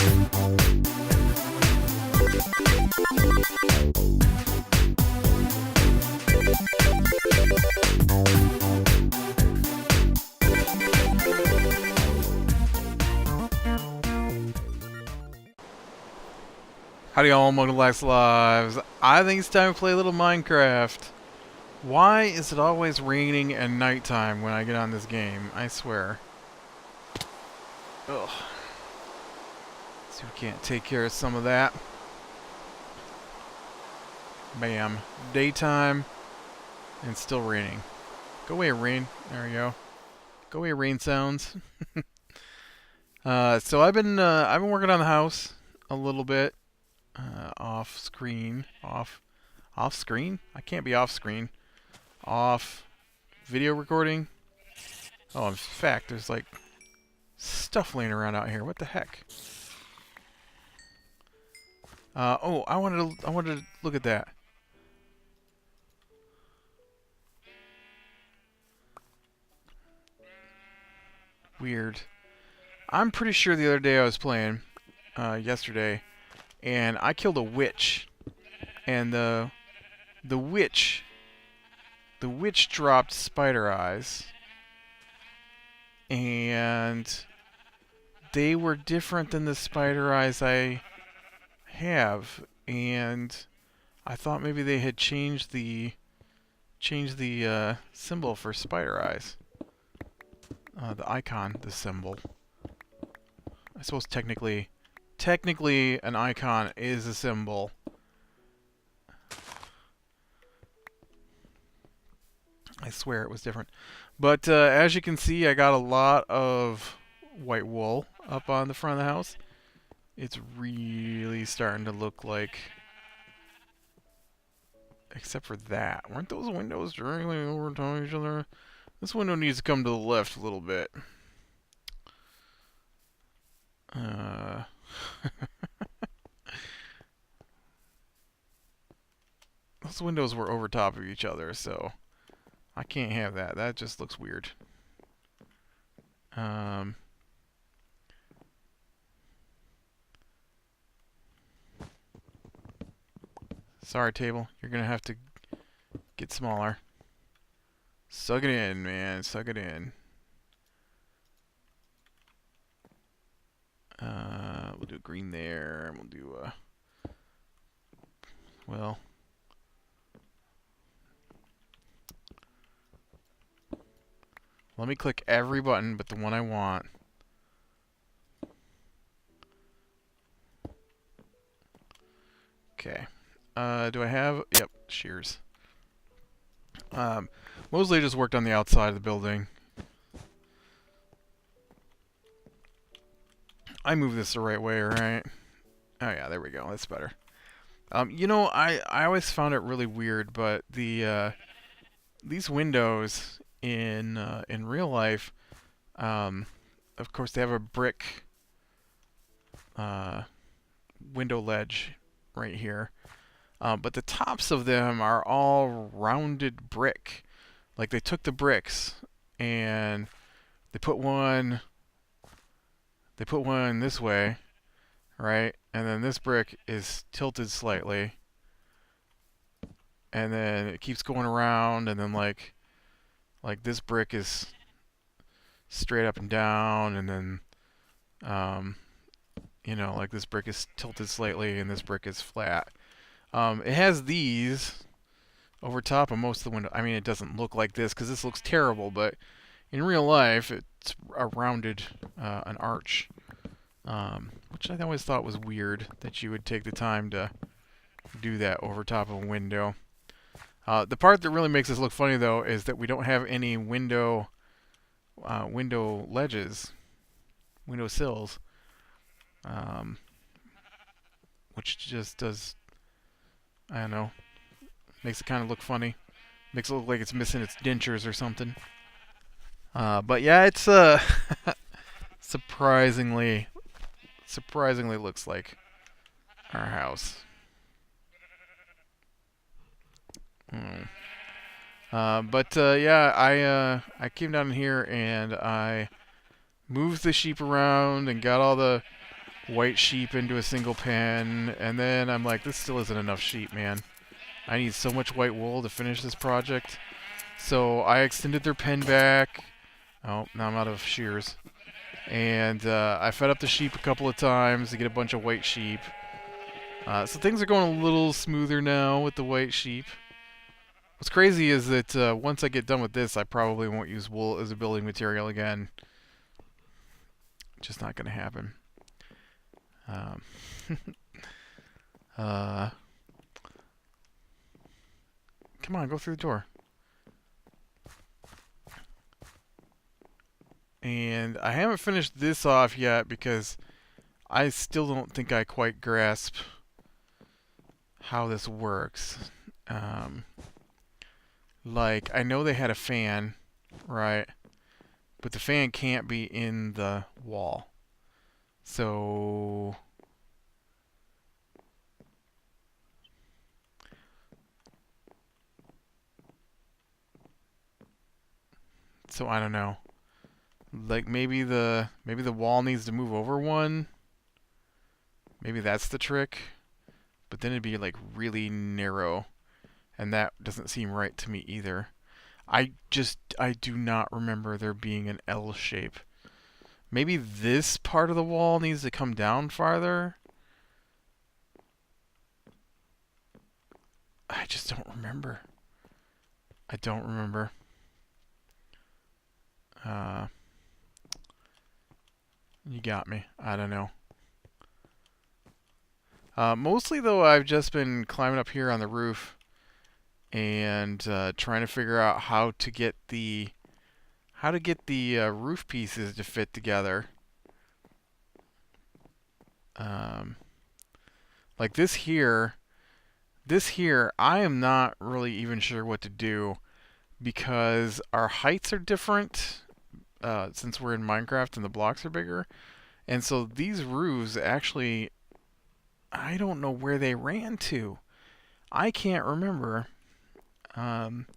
Howdy y'all, welcome to Lac Lives. I think it's time to play a little Minecraft. Why is it always raining at nighttime when I get on this game? I swear. Ugh. See if we can't take care of some of that. Bam. Daytime and still raining. Go away, rain. There we go. Go away, rain sounds. So I've been working on the house a little bit. Off screen. Off screen? I can't be off screen. Off video recording. Oh, in fact, there's like stuff laying around out here. What the heck? Oh, I wanted to look at that. Weird. I'm pretty sure the other day I was playing, yesterday, and I killed a witch, and the witch dropped spider eyes, and they were different than the spider eyes I have, and I thought maybe they had changed the symbol for spider eyes, the icon, the symbol. I suppose technically an icon is a symbol. I swear it was different. But as you can see, I got a lot of white wool up on the front of the house. It's really starting to look like... Except for that. Weren't those windows directly over top of each other? This window needs to come to the left a little bit. Those windows were over top of each other, so I can't have that. That just looks weird. Sorry, table. You're gonna have to get smaller. Suck it in, man. Suck it in. We'll do green there. We'll do, well... Let me click every button but the one I want. Okay. Do I have... Yep, shears. Mostly just worked on the outside of the building. I moved this the right way, right? Oh yeah, there we go. That's better. You know, I always found it really weird, but the these windows in real life, of course, they have a brick window ledge right here, but the tops of them are all rounded brick. Like they took the bricks and they put one this way, right? And then this brick is tilted slightly, and then it keeps going around, and then like this brick is straight up and down, and then you know, like this brick is tilted slightly and this brick is flat. It has these over top of most of the window. I mean, it doesn't look like this because this looks terrible, but in real life it's a rounded an arch, which I always thought was weird that you would take the time to do that over top of a window. The part that really makes this look funny, though, is that we don't have any window ledges, window sills, which just does, I don't know, makes it kind of look funny. Makes it look like it's missing its dentures or something. But yeah, it's surprisingly looks like our house. Yeah, I came down here and I moved the sheep around and got all the white sheep into a single pen, and then I'm like, this still isn't enough sheep, man. I need so much white wool to finish this project. So I extended their pen back. Oh, now I'm out of shears. And I fed up the sheep a couple of times to get a bunch of white sheep. So things are going a little smoother now with the white sheep. What's crazy is that once I get done with this, I probably won't use wool as a building material again. Just not going to happen. Um, come on, go through the door. And I haven't finished this off yet because I still don't think I quite grasp how this works. Like, I know they had a fan, right? But the fan can't be in the wall. So I don't know. Like maybe the wall needs to move over one. Maybe that's the trick. But then it'd be like really narrow, and that doesn't seem right to me either. I do not remember there being an L shape. Maybe this part of the wall needs to come down farther. I just don't remember. I don't remember. You got me. I don't know. Mostly, though, I've just been climbing up here on the roof and trying to figure out how to get the roof pieces to fit together. Like this here, I am not really even sure what to do because our heights are different since we're in Minecraft and the blocks are bigger. And so these roofs actually, I don't know where they ran to. I can't remember. So I'm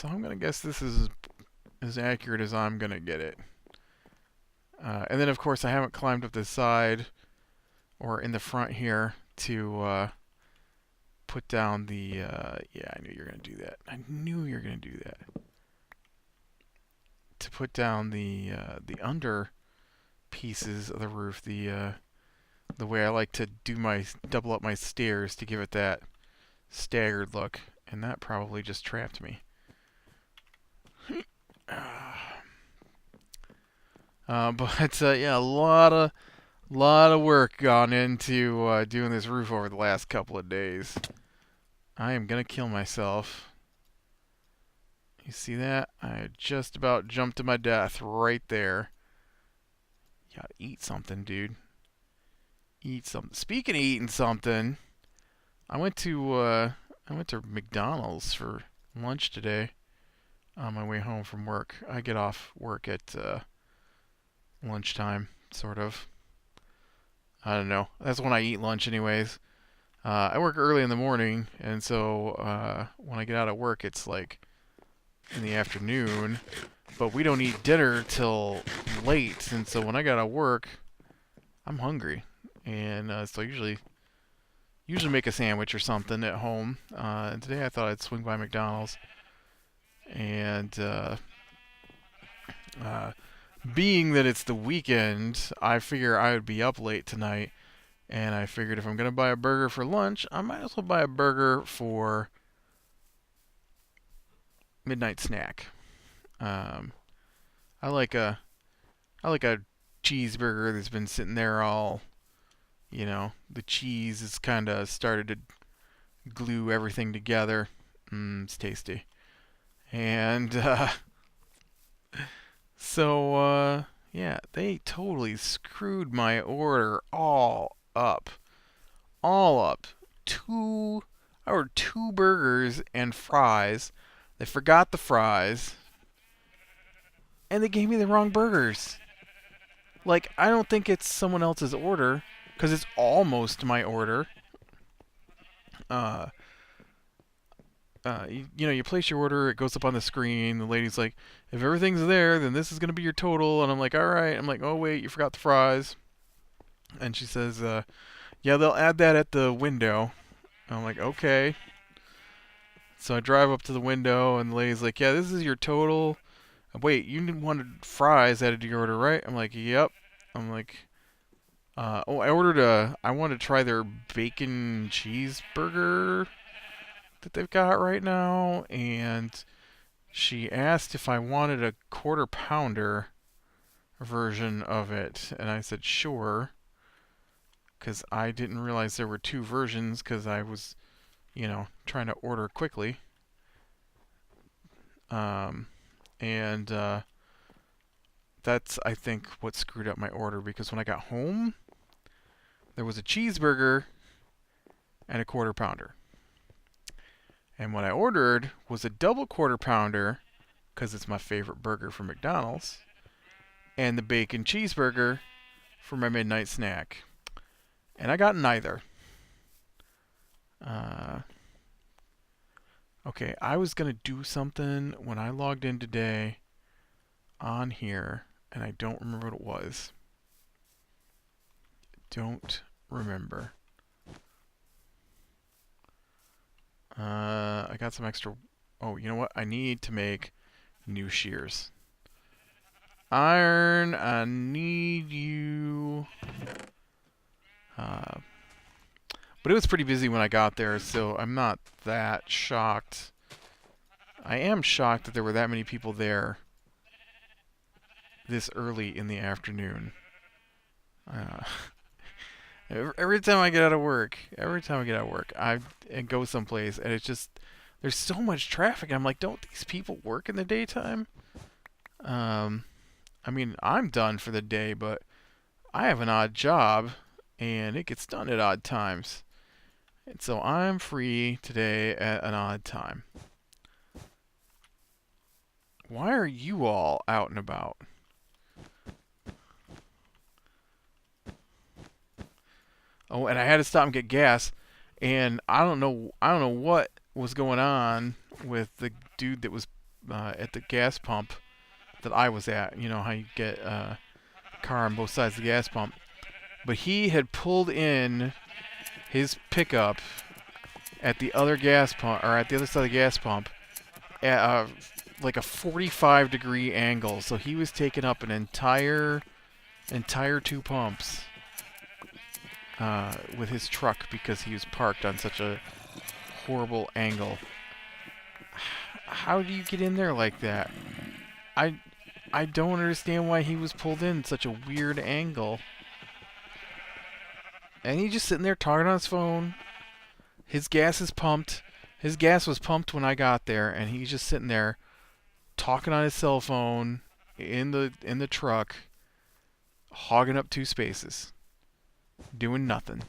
going to guess this is as accurate as I'm going to get it. And then, of course, I haven't climbed up the side or in the front here to put down the... yeah, I knew you were going to do that. I knew you were going to do that. To put down the under pieces of the roof, the way I like to do my double up my stairs to give it that staggered look, and that probably just trapped me. But yeah, a lot of work gone into doing this roof over the last couple of days. I am gonna kill myself. You see that? I just about jumped to my death right there. You gotta eat something, dude. Eat something. Speaking of eating something, I went to McDonald's for lunch today on my way home from work. I get off work at lunchtime, sort of. I don't know. That's when I eat lunch anyways. I work early in the morning, and so when I get out of work, it's like in the afternoon. But we don't eat dinner till late, and so when I got out of work, I'm hungry. And so I usually make a sandwich or something at home. And today I thought I'd swing by McDonald's. And being that it's the weekend, I figure I would be up late tonight. And I figured if I'm going to buy a burger for lunch, I might as well buy a burger for midnight snack. I like a cheeseburger that's been sitting there all, the cheese has kind of started to glue everything together. It's tasty. And so yeah, they totally screwed my order all up. I ordered 2 burgers and fries. They forgot the fries, and they gave me the wrong burgers. Like, I don't think it's someone else's order, because it's almost my order. You place your order, it goes up on the screen, the lady's like, if everything's there, then this is going to be your total, and I'm like, alright. I'm like, oh wait, you forgot the fries. And she says, yeah, they'll add that at the window. And I'm like, okay. So I drive up to the window, and the lady's like, yeah, this is your total. Wait, you wanted fries added to your order, right? I'm like, yep. I'm like, I wanted to try their bacon cheeseburger that they've got right now, and she asked if I wanted a quarter pounder version of it, and I said sure, because I didn't realize there were two versions, because I was, trying to order quickly. And that's, I think, what screwed up my order, because when I got home, there was a cheeseburger and a quarter pounder. And what I ordered was a double quarter pounder, because it's my favorite burger from McDonald's, and the bacon cheeseburger for my midnight snack. And I got neither. Okay, I was going to do something when I logged in today on here, and I don't remember what it was. Don't remember. I got some extra. Oh, you know what? I need to make new shears. Iron, I need you. But it was pretty busy when I got there, so I'm not that shocked. I am shocked that there were that many people there this early in the afternoon. Every time I get out of work, I go someplace, and it's just, there's so much traffic. And I'm like, don't these people work in the daytime? I mean, I'm done for the day, but I have an odd job, and it gets done at odd times. And so I'm free today at an odd time. Why are you all out and about? Oh, and I had to stop and get gas, and I don't know what was going on with the dude that was at the gas pump that I was at. You know how you get a car on both sides of the gas pump, but he had pulled in his pickup at the other gas pump, or at the other side of the gas pump, at like a 45-degree angle. So he was taking up an entire two pumps with his truck because he was parked on such a horrible angle. How do you get in there like that? I don't understand why he was pulled in such a weird angle. And he's just sitting there talking on his phone. His gas is pumped. His gas was pumped when I got there, and he's just sitting there talking on his cell phone in the truck, hogging up 2 spaces, doing nothing.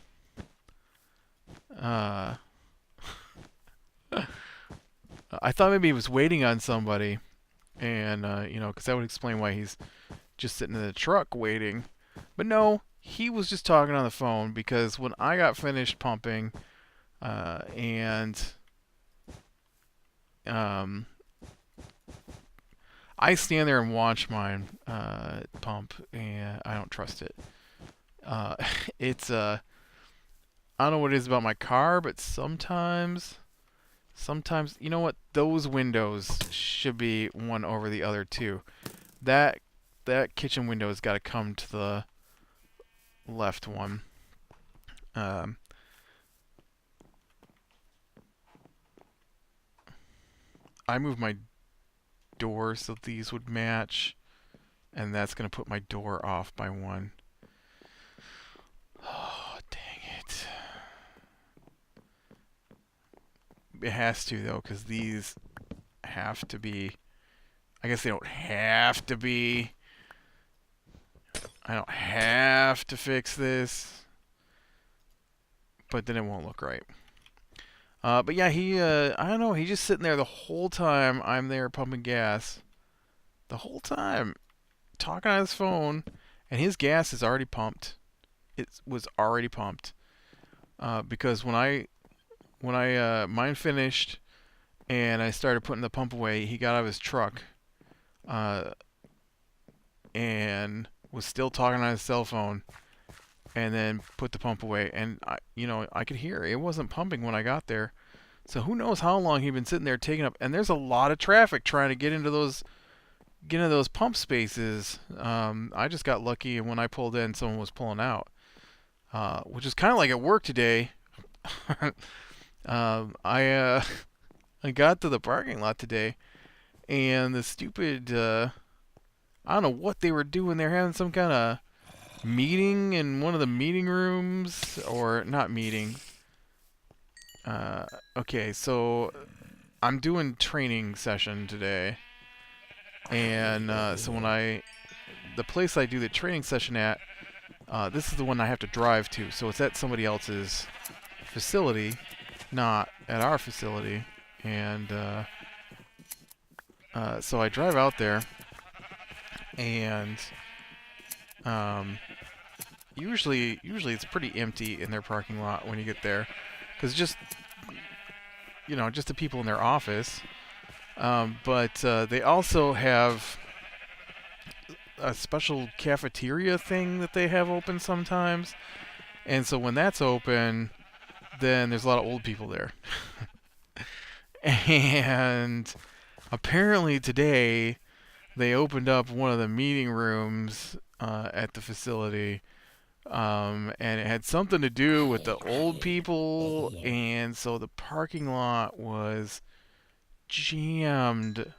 I thought maybe he was waiting on somebody, and because that would explain why he's just sitting in the truck waiting. But no, he was just talking on the phone, because when I got finished pumping, and I stand there and watch mine pump, and I don't trust it. It's I don't know what it is about my car, but sometimes, you know what? Those windows should be one over the other too. That kitchen window has got to come to the left one. I moved my door so these would match, and that's going to put my door off by 1. Oh, dang it. It has to, though, because these have to be... I guess they don't have to be. I don't have to fix this. But then it won't look right. But yeah, I don't know, he's just sitting there the whole time I'm there pumping gas. The whole time. Talking on his phone. And his gas is already pumped. It was already pumped. Because when I mine finished and I started putting the pump away, he got out of his truck and was still talking on his cell phone and then put the pump away. And I could hear it wasn't pumping when I got there. So who knows how long he'd been sitting there taking up. And there's a lot of traffic trying to get into those pump spaces. I just got lucky, and when I pulled in, someone was pulling out, which is kind of like at work today. I I got to the parking lot today, and the stupid I don't know what they were doing. They're having some kind of meeting in one of the meeting rooms, or not meeting. Okay, so I'm doing training session today, and so the place I do the training session at, this is the one I have to drive to. So it's at somebody else's facility, not at our facility, and so I drive out there, and usually it's pretty empty in their parking lot when you get there, because just the people in their office. But they also have a special cafeteria thing that they have open sometimes, and so when that's open, then there's a lot of old people there. And apparently today they opened up one of the meeting rooms at the facility, and it had something to do with the old people, and so the parking lot was jammed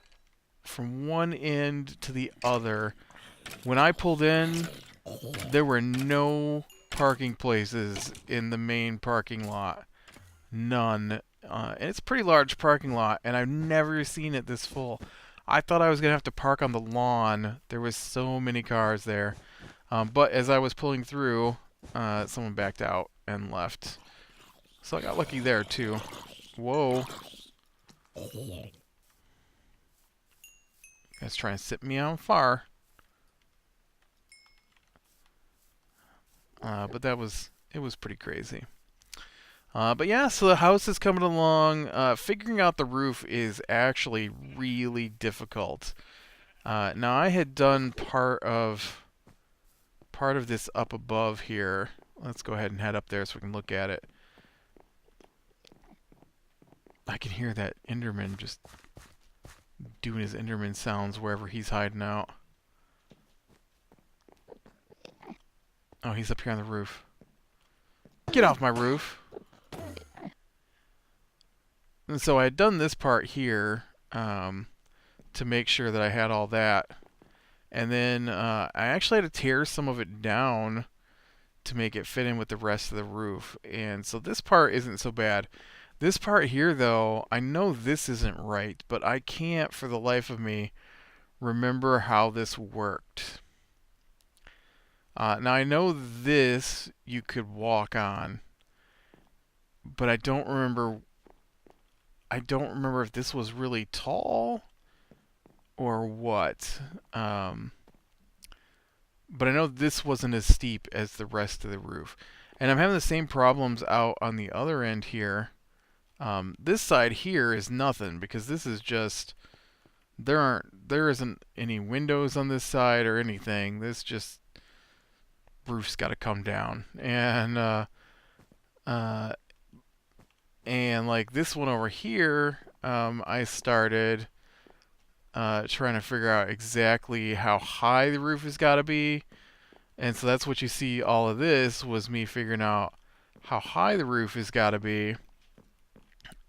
from one end to the other. When I pulled in, there were no parking places in the main parking lot. None. And it's a pretty large parking lot, and I've never seen it this full. I thought I was going to have to park on the lawn. There was so many cars there. But as I was pulling through, someone backed out and left. So I got lucky there, too. Whoa. Guy's trying to sit me on fire. But it was pretty crazy. But yeah, so the house is coming along. Figuring out the roof is actually really difficult. Now I had done part of this up above here. Let's go ahead and head up there so we can look at it. I can hear that Enderman just doing his Enderman sounds wherever he's hiding out. Oh, he's up here on the roof. Get off my roof! And so I had done this part here to make sure that I had all that. And then I actually had to tear some of it down to make it fit in with the rest of the roof. And so this part isn't so bad. This part here, though, I know this isn't right, but I can't for the life of me remember how this worked. Now I know this you could walk on, but I don't remember if this was really tall or what. But I know this wasn't as steep as the rest of the roof. And I'm having the same problems out on the other end here. This side here is nothing, because this is just there isn't any windows on this side or anything. This just roof's got to come down. And like this one over here, I started trying to figure out exactly how high the roof has got to be. And so that's what you see, all of this was me figuring out how high the roof has got to be.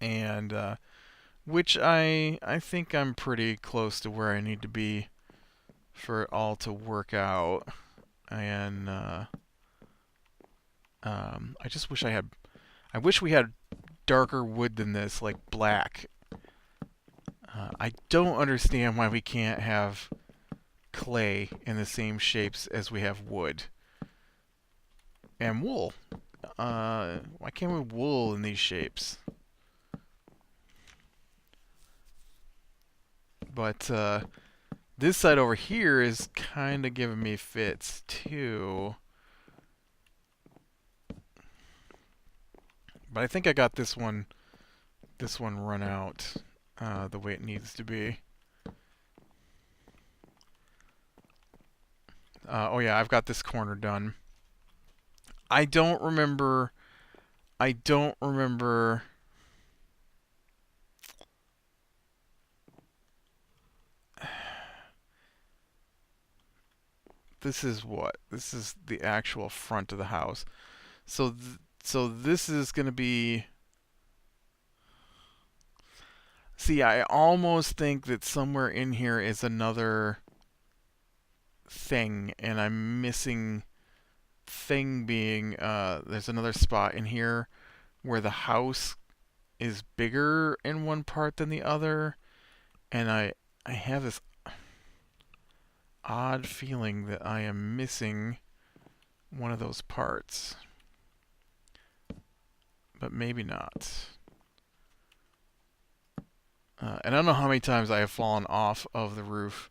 And which I think I'm pretty close to where I need to be for it all to work out. And I just wish I wish we had darker wood than this, like black. I don't understand why we can't have clay in the same shapes as we have wood. And wool. Why can't we have wool in these shapes? But this side over here is kind of giving me fits too. But I think I got this one run out the way it needs to be. Oh yeah, I've got this corner done. I don't remember. I don't remember. This is what? This is the actual front of the house. So this is going to be. See, I almost think that somewhere in here is another thing, and I'm missing thing being there's another spot in here where the house is bigger in one part than the other, and I have this odd feeling that I am missing one of those parts, but maybe not. And I don't know how many times I have fallen off of the roof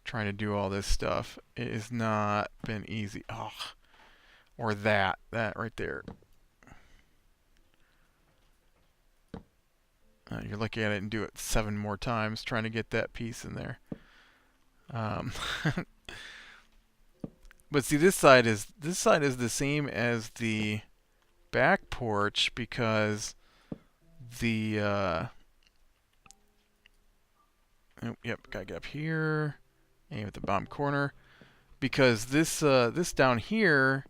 trying to do all this stuff. It has not been easy. Oh, or that right there. You're looking at it and do it 7 more times trying to get that piece in there. Um, but see, this side is the same as the back porch because the yep, gotta get up here, aim at the bottom corner, because this down here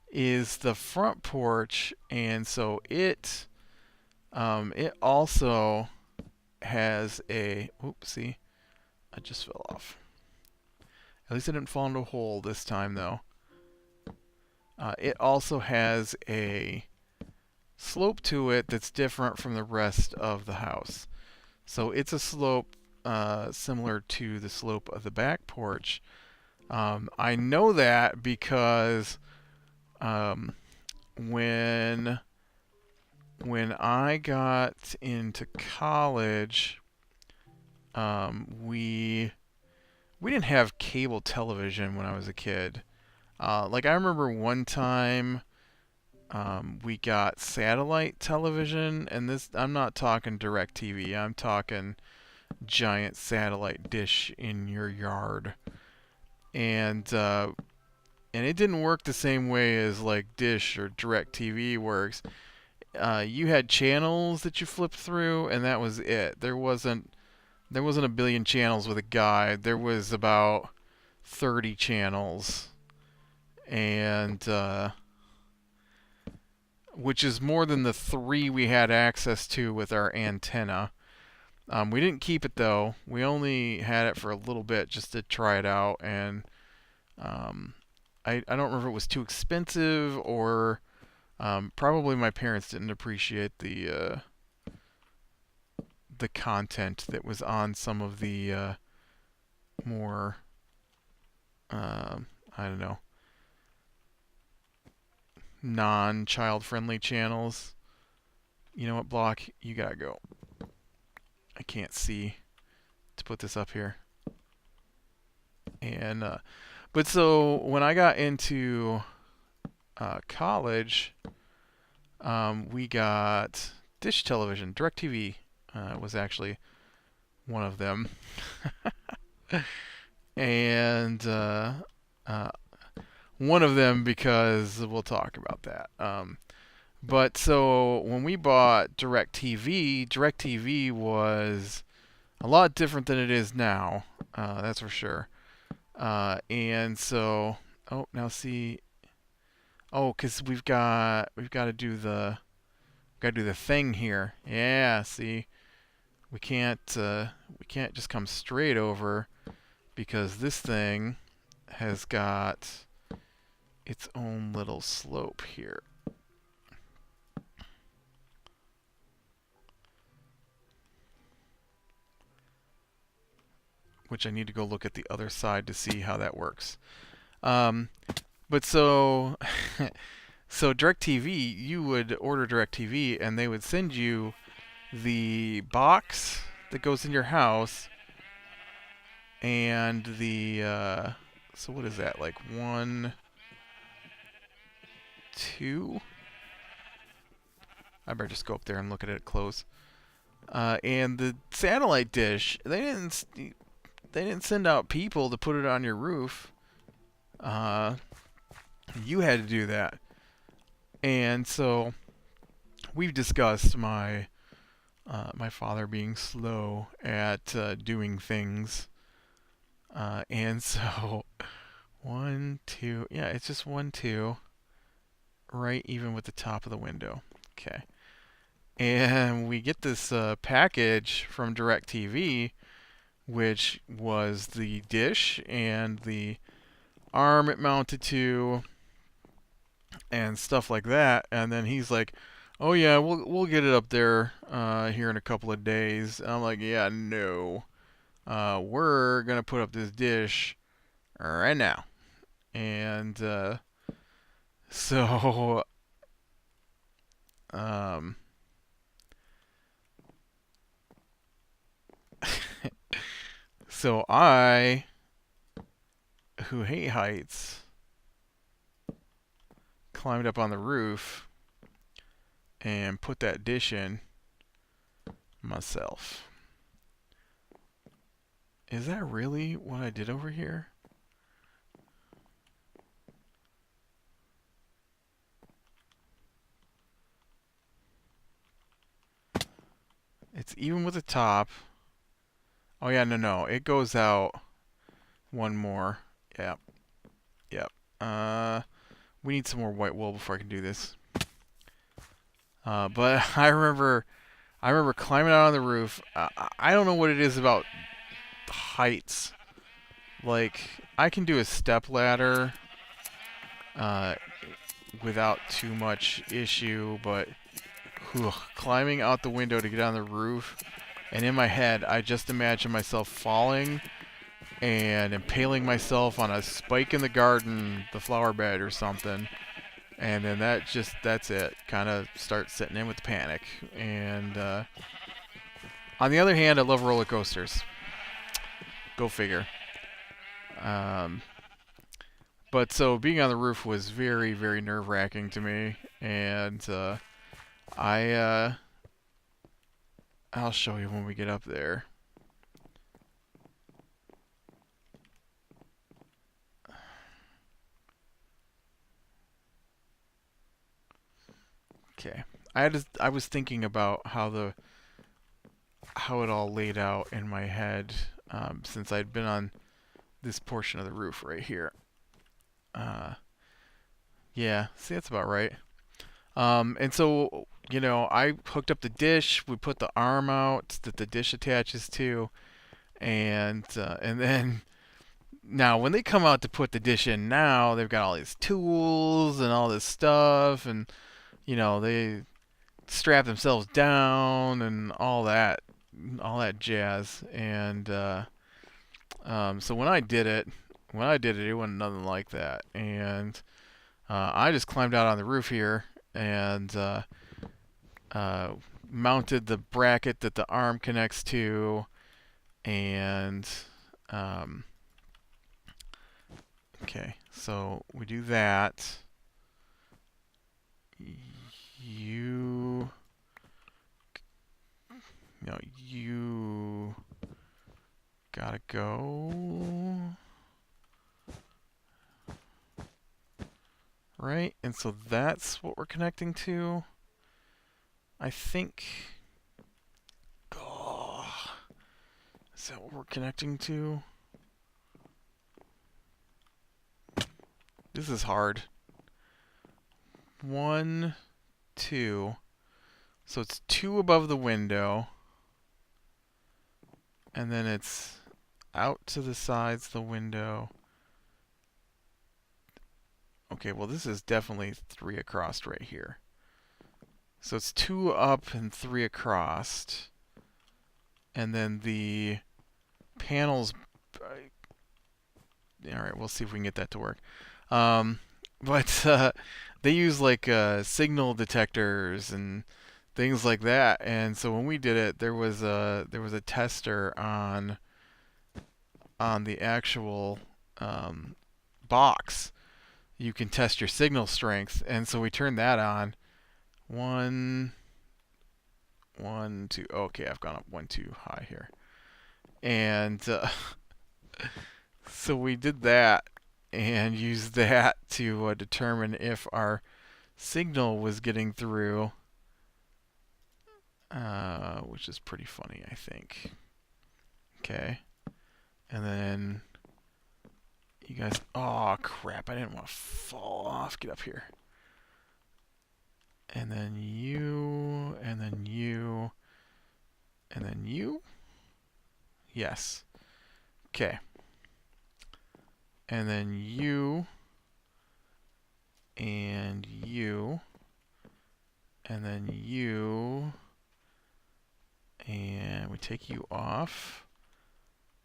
is the front porch, and so it also has a oopsie, I just fell off. At least I didn't fall into a hole this time though. It also has a slope to it that's different from the rest of the house. So it's a slope similar to the slope of the back porch. I know that because when I got into college, we didn't have cable television when I was a kid. Like I remember one time we got satellite television, and this I'm not talking DirecTV. I'm talking giant satellite dish in your yard, and it didn't work the same way as like Dish or DirecTV works. You had channels that you flipped through, and that was it. There wasn't a billion channels with a guide. There was about 30 channels, and which is more than the 3 we had access to with our antenna. We didn't keep it though. We only had it for a little bit just to try it out, and I don't remember if it was too expensive or probably my parents didn't appreciate the content that was on some of the more I don't know, non-child friendly channels. You know what, Block? You gotta go. I can't see to put this up here. And but so when I got into college, we got Dish Television. DirecTV was actually one of them. And one of them because we'll talk about that. But so when we bought DirecTV was a lot different than it is now. That's for sure. And so, oh, now see, oh, 'cause we've got to do the thing here. Yeah, see, we can't just come straight over because this thing has got its own little slope here. Which I need to go look at the other side to see how that works. But so, so DirecTV, you would order DirecTV, and they would send you the box that goes in your house, and the so what is that, like 1, 2? I better just go up there and look at it close. And the satellite dish, they didn't send out people to put it on your roof. You had to do that. And so we've discussed my father being slow at doing things, and so one, two, yeah, it's just one, two, right, even with the top of the window. Okay, and we get this package from DirecTV, which was the dish and the arm it mounted to, and stuff like that. And then he's like, "Oh yeah, we'll get it up there here in a couple of days." And I'm like, "Yeah, no, we're gonna put up this dish right now." And so um, so I, who hate heights, climbed up on the roof and put that dish in myself. Is that really what I did over here? It's even with the top. Oh yeah, no, it goes out one more. Yep, yep. We need some more white wool before I can do this. But I remember climbing out on the roof. I don't know what it is about heights. Like, I can do a step ladder uh, without too much issue, but climbing out the window to get on the roof, and in my head, I just imagine myself falling and impaling myself on a spike in the garden, the flower bed or something. And then that's it. Kind of start setting in with the panic. And on the other hand, I love roller coasters. Go figure. Um, but so being on the roof was very, very nerve-wracking to me. And I I'll show you when we get up there. Okay. I was thinking about how it all laid out in my head since I'd been on this portion of the roof right here. Uh, yeah, see, that's about right. And so, I hooked up the dish. We put the arm out that the dish attaches to, and then now when they come out to put the dish in, now they've got all these tools and all this stuff, and they strap themselves down and all that jazz. And so when I did it, it wasn't nothing like that. And I just climbed out on the roof here and mounted the bracket that the arm connects to. And okay, so we do that. You No, you gotta go. Right? And so that's what we're connecting to. I think. Oh, is that what we're connecting to? This is hard. 1, 2. So it's 2 above the window. And then it's out to the sides of the window. Okay, well this is definitely 3 across right here. So it's 2 up and 3 across. And then the panels... Alright, we'll see if we can get that to work. But they use like signal detectors and things like that. And so when we did it, there was a tester on the actual box. You can test your signal strength, and so we turned that on. 1, 1, 2. Okay, I've gone up 1 too high here, and so we did that and used that to determine if our signal was getting through, which is pretty funny, I think. Okay. And then you guys, oh crap, I didn't want to fall off. Get up here. And then you, and then you, and then you. Yes. Okay. And then you, and you, and then you, and we take you off,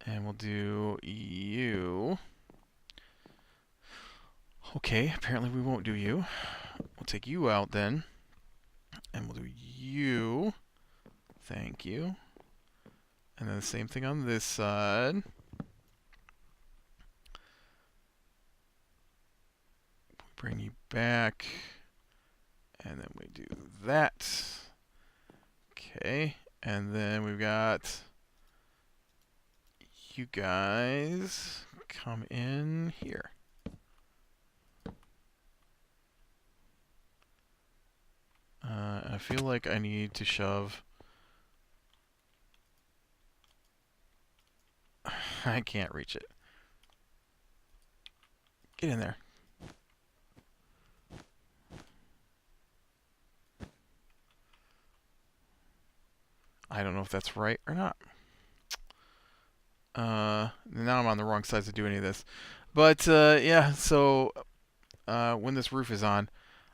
and we'll do you. Okay, apparently we won't do you. We'll take you out then, and we'll do you. Thank you. And then the same thing on this side. Bring you back, and then we do that. Okay, and then we've got you guys come in here. I feel like I need to shove. I can't reach it. Get in there. I don't know if that's right or not. Now I'm on the wrong side to do any of this. But yeah, so when this roof is on,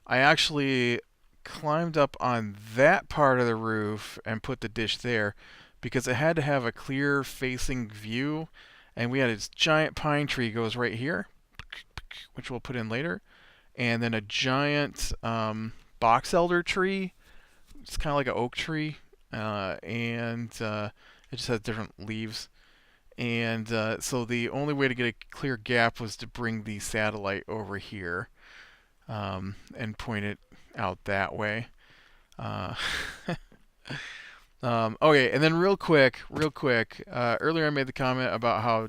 I actually climbed up on that part of the roof and put the dish there because it had to have a clear facing view, and we had this giant pine tree goes right here, which we'll put in later, and then a giant box elder tree. It's kind of like an oak tree, and it just has different leaves. And so the only way to get a clear gap was to bring the satellite over here and point it out that way. Okay, and then real quick, earlier I made the comment about how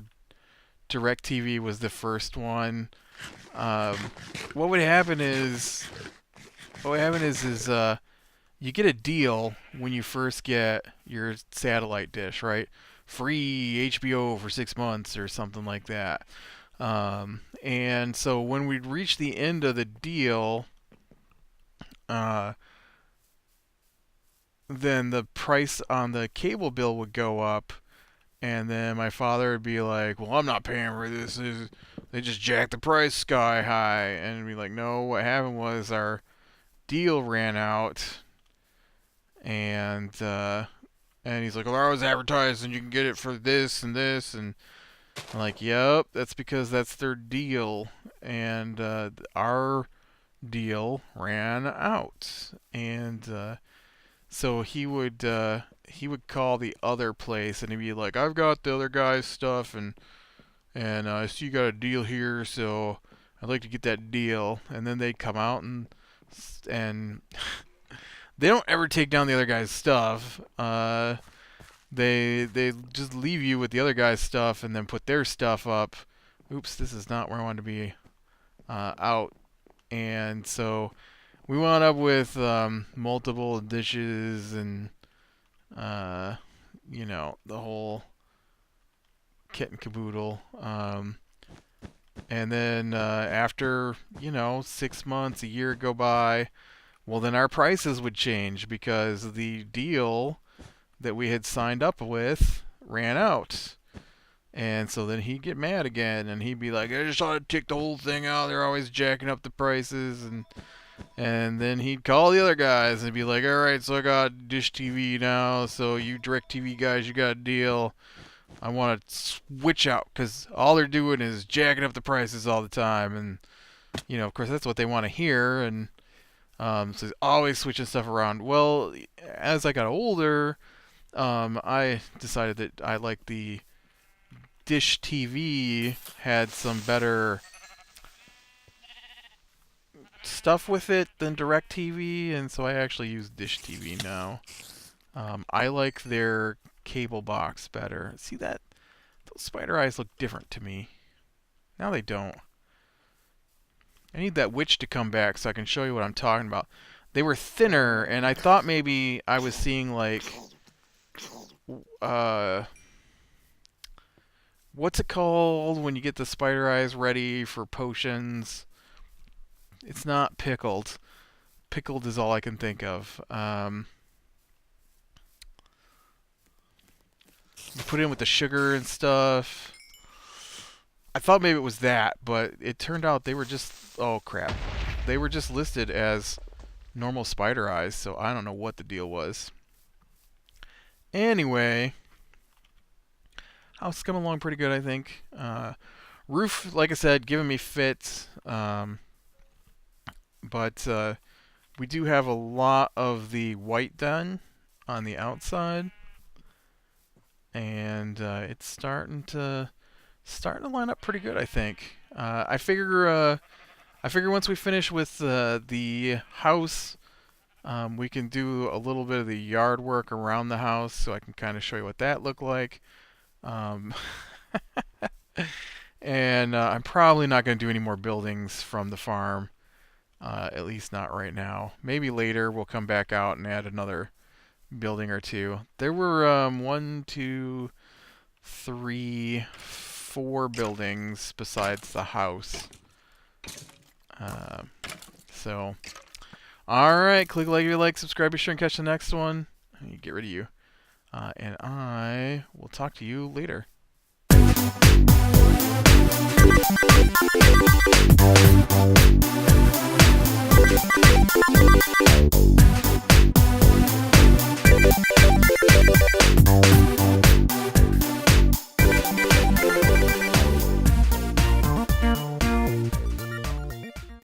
DirecTV was the first one. Um, what would happen is, you get a deal when you first get your satellite dish, right? Free HBO for 6 months or something like that. And so when we reach the end of the deal, then the price on the cable bill would go up, and then my father would be like, "Well, I'm not paying for this. They just jacked the price sky high," and be like, "No, what happened was our deal ran out." And he's like, "Well, I was advertising you can get it for this and this," and I'm like, "Yep, that's because that's their deal, and our deal ran out." And so he would call the other place, and he'd be like, "I've got the other guy's stuff, and I see you got a deal here, so I'd like to get that deal." And then they'd come out and they don't ever take down the other guy's stuff. They just leave you with the other guy's stuff and then put their stuff up. Oops, this is not where I wanted to be. Out. And so we wound up with multiple dishes and the whole kit and caboodle. And then after 6 months, a year go by, well, then our prices would change because the deal that we had signed up with ran out. And so then he'd get mad again, and he'd be like, "I just ought to take the whole thing out. They're always jacking up the prices." And then he'd call the other guys and be like, "All right, so I got Dish TV now, so you DirecTV guys, you got a deal. I want to switch out because all they're doing is jacking up the prices all the time." And, of course, that's what they want to hear. And so he's always switching stuff around. Well, as I got older, I decided that I liked the Dish TV had some better stuff with it than DirecTV, and so I actually use Dish TV now. I like their cable box better. See that? Those spider eyes look different to me. Now they don't. I need that witch to come back so I can show you what I'm talking about. They were thinner, and I thought maybe I was seeing, like, uh, what's it called when you get the spider eyes ready for potions? It's not pickled. Pickled is all I can think of. You put it in with the sugar and stuff. I thought maybe it was that, but it turned out they were just... Oh, crap. They were just listed as normal spider eyes, so I don't know what the deal was. Anyway, house is coming along pretty good, I think. Roof, like I said, giving me fits. But we do have a lot of the white done on the outside. And it's starting to line up pretty good, I think. I figure once we finish with the house, we can do a little bit of the yard work around the house, so I can kind of show you what that looked like. And I'm probably not going to do any more buildings from the farm, at least not right now. Maybe later we'll come back out and add another building or two. There were 1, 2, 3, 4 buildings besides the house. So, alright, click like if you like, subscribe, be sure and catch the next one. Get rid of you. And I will talk to you later.